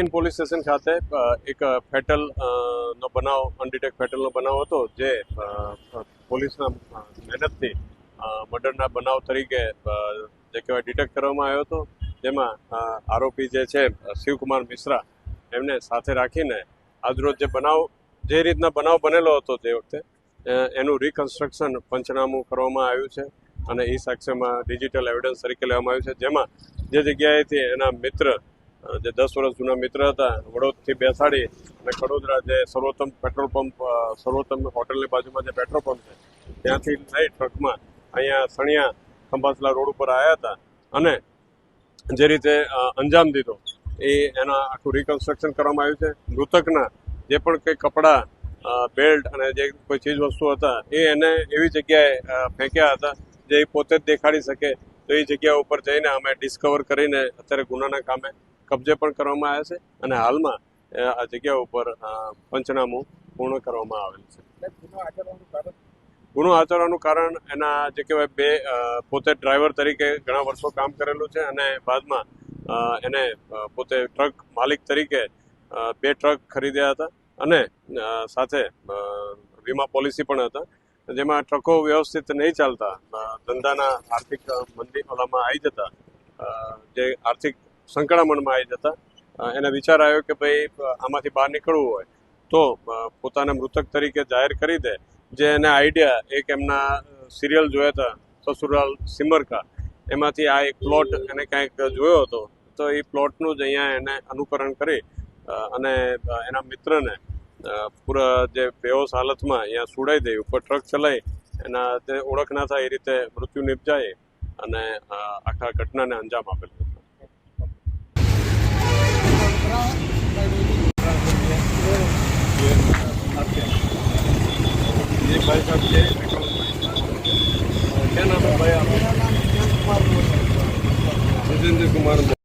પ્રાચીન police station ખાતે એક ફેટલ નો બનાવ અનડિટેક ફેટલનો બનાવ હતો જે પોલીસના મહેનતથી મર્ડરના બનાવ તરીકે જે કહેવાય ડિટેક્ટ કરવામાં આવ્યો હતો, જેમાં આરોપી જે છે શિવકુમાર મિશ્રા એમને સાથે રાખીને આજરોજ જે રીતના બનાવ બનેલો હતો તે વખતે એનું રિકન્સ્ટ્રક્શન પંચનામું કરવામાં આવ્યું છે અને એ સાક્ષ્યમાં ડિજિટલ એવિડન્સ તરીકે લેવામાં આવ્યું છે, જેમાં જે જગ્યાએથી એના મિત્ર જે 10 વર્ષ જૂના મિત્ર હતા વડોદથી બેસાડી અને કડોદરા જે સર્વોત્તમ પેટ્રોલ પંપ સર્વોત્તમ હોટલની બાજુમાં જે પેટ્રોલ પંપ છે ત્યાંથી લઈ ટ્રકમાં અહીંયા સણિયા ખંભાસલા રોડ ઉપર આવ્યા હતા અને જે રીતે અંજામ દીધો એના આખું રિકન્સ્ટ્રક્શન કરવામાં આવ્યું છે. મૃતકના જે પણ કંઈ કપડાં, બેલ્ટ અને જે કોઈ ચીજ વસ્તુ હતા એને એવી જગ્યાએ ફેંક્યા હતા જે એ પોતે જ દેખાડી શકે, તો એ જગ્યા ઉપર જઈને અમે ડિસ્કવર કરીને અત્યારે ગુનાના કામે કબજે પણ કરવામાં આવ્યા છે અને હાલમાં આ જગ્યા ઉપર પંચનામું પૂર્ણ કરવામાં આવેલ છે. ગુનો આચરવાનું કારણ એના જે કહેવાય પોતે ડ્રાઈવર તરીકે ઘણા વર્ષો કામ કરેલું છે અને બાદમાં એને પોતે ટ્રક માલિક તરીકે 2 ટ્રક ખરીદ્યા હતા અને સાથે વીમા પોલિસી પણ હતા, જેમાં ટ્રકો વ્યવસ્થિત નહીં ચાલતા ધંધાના આર્થિક મંદી ઓલામાં આવી જતા, જે આર્થિક સંકળામણમાં આવી જતા એને વિચાર આવ્યો કે ભાઈ આમાંથી બહાર નીકળવું હોય તો પોતાને મૃતક તરીકે જાહેર કરી દે. જે એને આઈડિયા એક એમના સિરિયલ જોયા હતા સસુરાલ સિમરકા, એમાંથી આ એક પ્લોટ એને કંઈક જોયો હતો, તો એ પ્લોટનું જ અહીંયા એને અનુકરણ કરી અને એના મિત્રને પૂરા જે બેહોશ હાલતમાં અહીંયા સુડાઈ દઈ, ઉપર ટ્રક ચલાવી એના જે ઓળખ ના થાય એ રીતે મૃત્યુ નિપજાય અને આખા ઘટનાને અંજામ આપેલ હતો. ये भाई साहब ये क्या नाम है भाई आपका? सुरेंद्र कुमार।